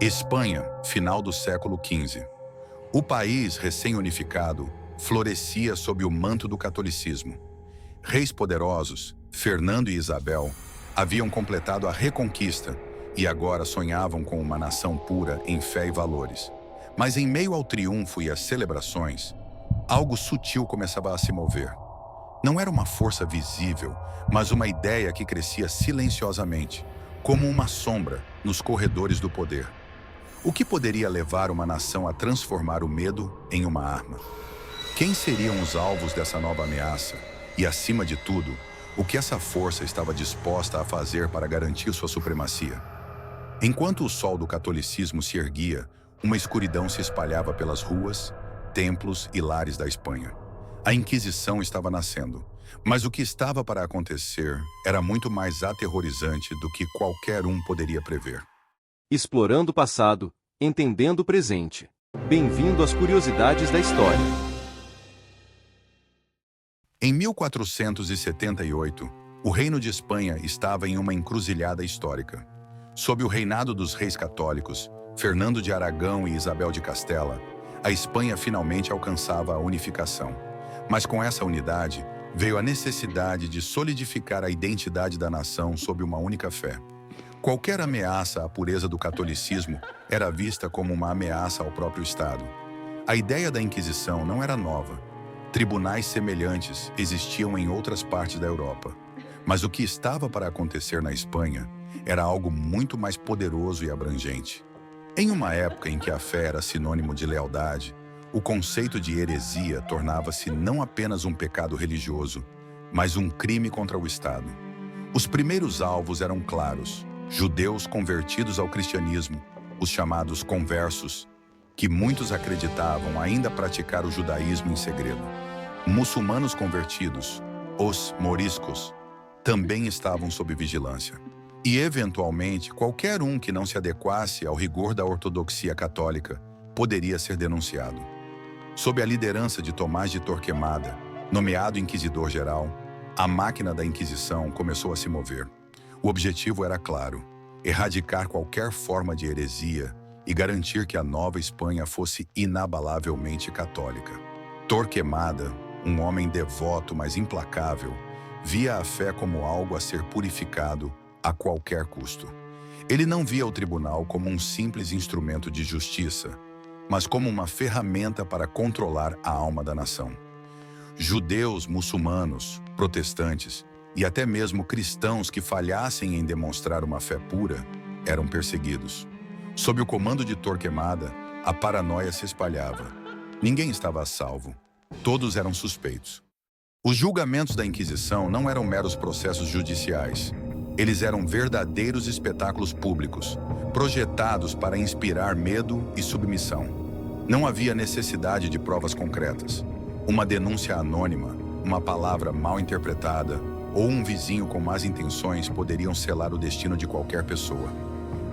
Espanha, final do século XV. O país, recém-unificado, florescia sob o manto do catolicismo. Reis poderosos, Fernando e Isabel, haviam completado a reconquista e agora sonhavam com uma nação pura em fé e valores. Mas em meio ao triunfo e às celebrações, algo sutil começava a se mover. Não era uma força visível, mas uma ideia que crescia silenciosamente, como uma sombra nos corredores do poder. O que poderia levar uma nação a transformar o medo em uma arma? Quem seriam os alvos dessa nova ameaça? E, acima de tudo, o que essa força estava disposta a fazer para garantir sua supremacia? Enquanto o sol do catolicismo se erguia, uma escuridão se espalhava pelas ruas, templos e lares da Espanha. A Inquisição estava nascendo, mas o que estava para acontecer era muito mais aterrorizante do que qualquer um poderia prever. Explorando o passado, entendendo o presente. Bem-vindo às curiosidades da história. Em 1478, o Reino de Espanha estava em uma encruzilhada histórica. Sob o reinado dos reis católicos, Fernando de Aragão e Isabel de Castela, a Espanha finalmente alcançava a unificação. Mas com essa unidade, veio a necessidade de solidificar a identidade da nação sob uma única fé. Qualquer ameaça à pureza do catolicismo era vista como uma ameaça ao próprio Estado. A ideia da Inquisição não era nova. Tribunais semelhantes existiam em outras partes da Europa. Mas o que estava para acontecer na Espanha era algo muito mais poderoso e abrangente. Em uma época em que a fé era sinônimo de lealdade, o conceito de heresia tornava-se não apenas um pecado religioso, mas um crime contra o Estado. Os primeiros alvos eram claros: judeus convertidos ao cristianismo, os chamados conversos, que muitos acreditavam ainda praticar o judaísmo em segredo. Muçulmanos convertidos, os moriscos, também estavam sob vigilância. E, eventualmente, qualquer um que não se adequasse ao rigor da ortodoxia católica poderia ser denunciado. Sob a liderança de Tomás de Torquemada, nomeado inquisidor-geral, a máquina da Inquisição começou a se mover. O objetivo era claro: erradicar qualquer forma de heresia e garantir que a nova Espanha fosse inabalavelmente católica. Torquemada, um homem devoto mas implacável, via a fé como algo a ser purificado a qualquer custo. Ele não via o tribunal como um simples instrumento de justiça, mas como uma ferramenta para controlar a alma da nação. Judeus, muçulmanos, protestantes e até mesmo cristãos que falhassem em demonstrar uma fé pura eram perseguidos. Sob o comando de Torquemada, a paranoia se espalhava. Ninguém estava a salvo. Todos eram suspeitos. Os julgamentos da Inquisição não eram meros processos judiciais. Eles eram verdadeiros espetáculos públicos, projetados para inspirar medo e submissão. Não havia necessidade de provas concretas. Uma denúncia anônima, uma palavra mal interpretada ou um vizinho com más intenções poderiam selar o destino de qualquer pessoa.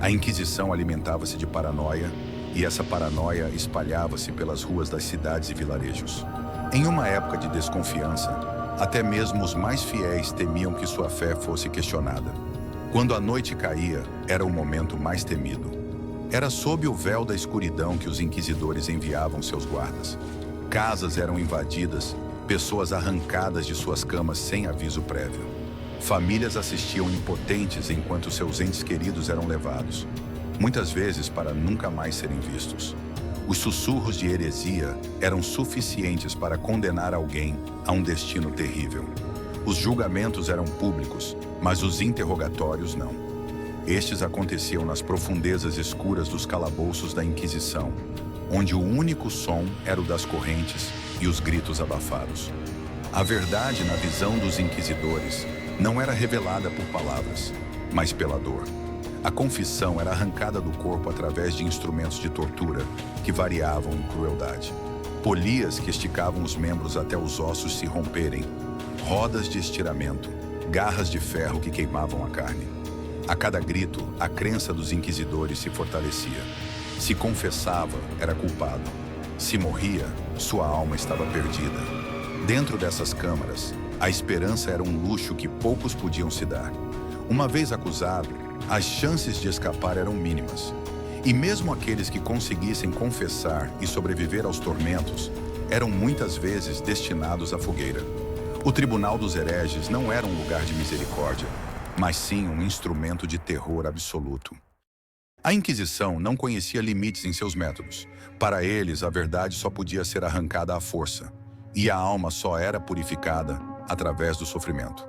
A Inquisição alimentava-se de paranoia, e essa paranoia espalhava-se pelas ruas das cidades e vilarejos. Em uma época de desconfiança, até mesmo os mais fiéis temiam que sua fé fosse questionada. Quando a noite caía, era o momento mais temido. Era sob o véu da escuridão que os inquisidores enviavam seus guardas. Casas eram invadidas, pessoas arrancadas de suas camas sem aviso prévio. Famílias assistiam impotentes enquanto seus entes queridos eram levados, muitas vezes para nunca mais serem vistos. Os sussurros de heresia eram suficientes para condenar alguém a um destino terrível. Os julgamentos eram públicos, mas os interrogatórios não. Estes aconteciam nas profundezas escuras dos calabouços da Inquisição, onde o único som era o das correntes e os gritos abafados. A verdade, na visão dos inquisidores, não era revelada por palavras, mas pela dor. A confissão era arrancada do corpo através de instrumentos de tortura que variavam em crueldade. Polias que esticavam os membros até os ossos se romperem, rodas de estiramento, garras de ferro que queimavam a carne. A cada grito, a crença dos inquisidores se fortalecia. Se confessava, era culpado. Se morria, sua alma estava perdida. Dentro dessas câmaras, a esperança era um luxo que poucos podiam se dar. Uma vez acusado, as chances de escapar eram mínimas. E mesmo aqueles que conseguissem confessar e sobreviver aos tormentos eram muitas vezes destinados à fogueira. O tribunal dos hereges não era um lugar de misericórdia, mas sim um instrumento de terror absoluto. A Inquisição não conhecia limites em seus métodos. Para eles, a verdade só podia ser arrancada à força, e a alma só era purificada através do sofrimento.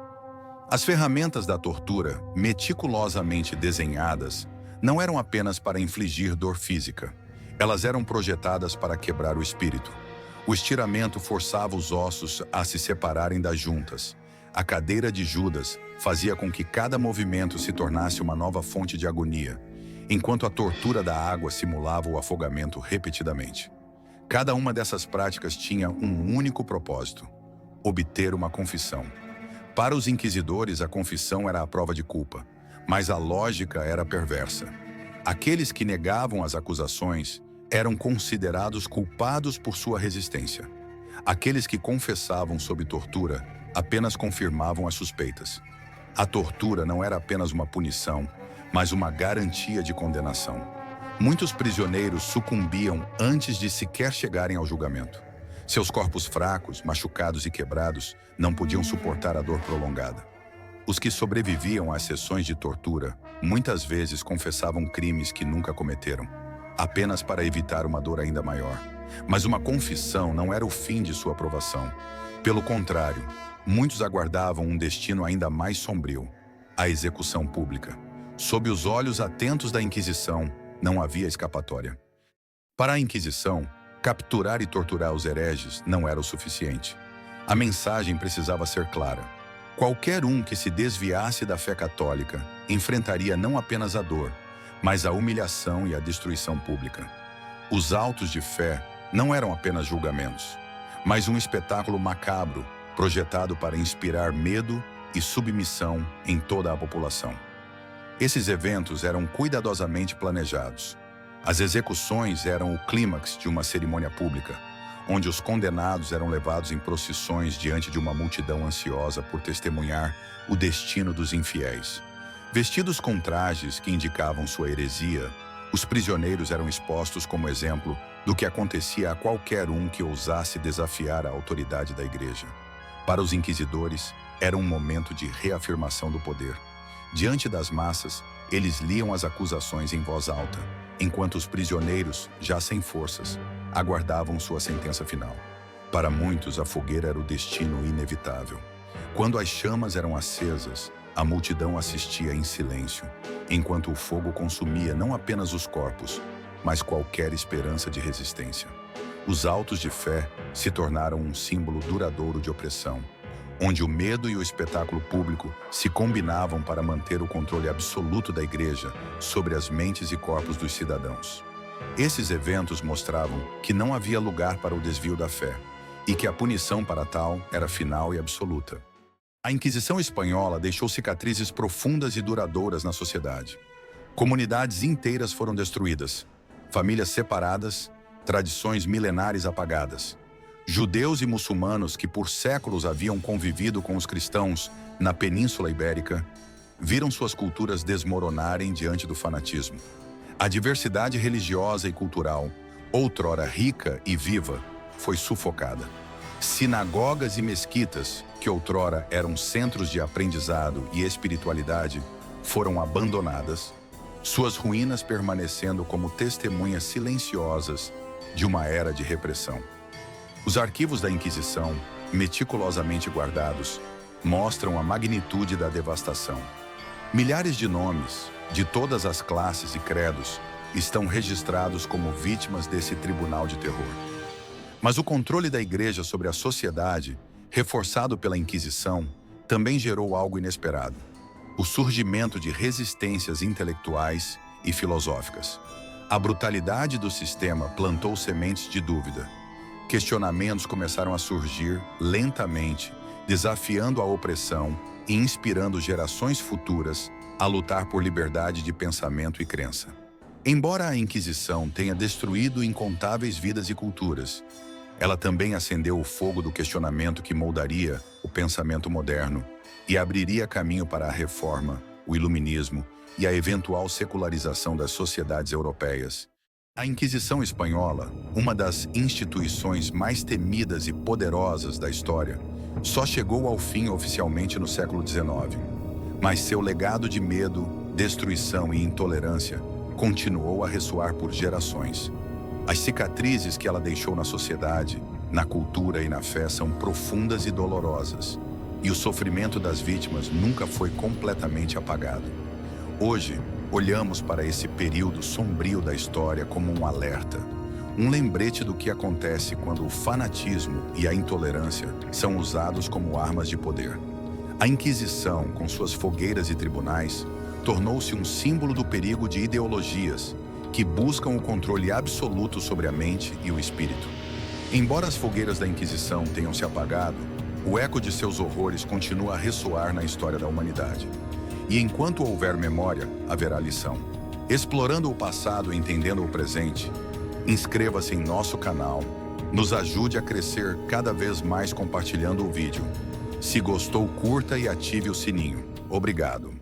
As ferramentas da tortura, meticulosamente desenhadas, não eram apenas para infligir dor física. Elas eram projetadas para quebrar o espírito. O estiramento forçava os ossos a se separarem das juntas. A cadeira de Judas fazia com que cada movimento se tornasse uma nova fonte de agonia, enquanto a tortura da água simulava o afogamento repetidamente. Cada uma dessas práticas tinha um único propósito: obter uma confissão. Para os inquisidores, a confissão era a prova de culpa, mas a lógica era perversa. Aqueles que negavam as acusações eram considerados culpados por sua resistência. Aqueles que confessavam sob tortura apenas confirmavam as suspeitas. A tortura não era apenas uma punição, mas uma garantia de condenação. Muitos prisioneiros sucumbiam antes de sequer chegarem ao julgamento. Seus corpos fracos, machucados e quebrados não podiam suportar a dor prolongada. Os que sobreviviam às sessões de tortura muitas vezes confessavam crimes que nunca cometeram, apenas para evitar uma dor ainda maior. Mas uma confissão não era o fim de sua aprovação. Pelo contrário, muitos aguardavam um destino ainda mais sombrio: a execução pública. Sob os olhos atentos da Inquisição, não havia escapatória. Para a Inquisição, capturar e torturar os hereges não era o suficiente. A mensagem precisava ser clara. Qualquer um que se desviasse da fé católica enfrentaria não apenas a dor, mas a humilhação e a destruição pública. Os autos de fé não eram apenas julgamentos, mas um espetáculo macabro projetado para inspirar medo e submissão em toda a população. Esses eventos eram cuidadosamente planejados. As execuções eram o clímax de uma cerimônia pública, onde os condenados eram levados em procissões diante de uma multidão ansiosa por testemunhar o destino dos infiéis. Vestidos com trajes que indicavam sua heresia, os prisioneiros eram expostos como exemplo do que acontecia a qualquer um que ousasse desafiar a autoridade da igreja. Para os inquisidores, era um momento de reafirmação do poder. Diante das massas, eles liam as acusações em voz alta, enquanto os prisioneiros, já sem forças, aguardavam sua sentença final. Para muitos, a fogueira era o destino inevitável. Quando as chamas eram acesas, a multidão assistia em silêncio, enquanto o fogo consumia não apenas os corpos, mas qualquer esperança de resistência. Os autos de fé se tornaram um símbolo duradouro de opressão, onde o medo e o espetáculo público se combinavam para manter o controle absoluto da igreja sobre as mentes e corpos dos cidadãos. Esses eventos mostravam que não havia lugar para o desvio da fé e que a punição para tal era final e absoluta. A Inquisição espanhola deixou cicatrizes profundas e duradouras na sociedade. Comunidades inteiras foram destruídas, famílias separadas, tradições milenares apagadas. Judeus e muçulmanos que por séculos haviam convivido com os cristãos na Península Ibérica viram suas culturas desmoronarem diante do fanatismo. A diversidade religiosa e cultural, outrora rica e viva, foi sufocada. Sinagogas e mesquitas, que outrora eram centros de aprendizado e espiritualidade, foram abandonadas, suas ruínas permanecendo como testemunhas silenciosas de uma era de repressão. Os arquivos da Inquisição, meticulosamente guardados, mostram a magnitude da devastação. Milhares de nomes, de todas as classes e credos, estão registrados como vítimas desse tribunal de terror. Mas o controle da Igreja sobre a sociedade, reforçado pela Inquisição, também gerou algo inesperado: o surgimento de resistências intelectuais e filosóficas. A brutalidade do sistema plantou sementes de dúvida. Questionamentos começaram a surgir lentamente, desafiando a opressão e inspirando gerações futuras a lutar por liberdade de pensamento e crença. Embora a Inquisição tenha destruído incontáveis vidas e culturas, ela também acendeu o fogo do questionamento que moldaria o pensamento moderno e abriria caminho para a reforma, o iluminismo e a eventual secularização das sociedades europeias. A Inquisição Espanhola, uma das instituições mais temidas e poderosas da história, só chegou ao fim oficialmente no século XIX. Mas seu legado de medo, destruição e intolerância continuou a ressoar por gerações. As cicatrizes que ela deixou na sociedade, na cultura e na fé são profundas e dolorosas, e o sofrimento das vítimas nunca foi completamente apagado. Hoje, olhamos para esse período sombrio da história como um alerta, um lembrete do que acontece quando o fanatismo e a intolerância são usados como armas de poder. A Inquisição, com suas fogueiras e tribunais, tornou-se um símbolo do perigo de ideologias que buscam o controle absoluto sobre a mente e o espírito. Embora as fogueiras da Inquisição tenham se apagado, o eco de seus horrores continua a ressoar na história da humanidade. E enquanto houver memória, haverá lição. Explorando o passado e entendendo o presente, inscreva-se em nosso canal, nos ajude a crescer cada vez mais compartilhando o vídeo. Se gostou, curta e ative o sininho. Obrigado.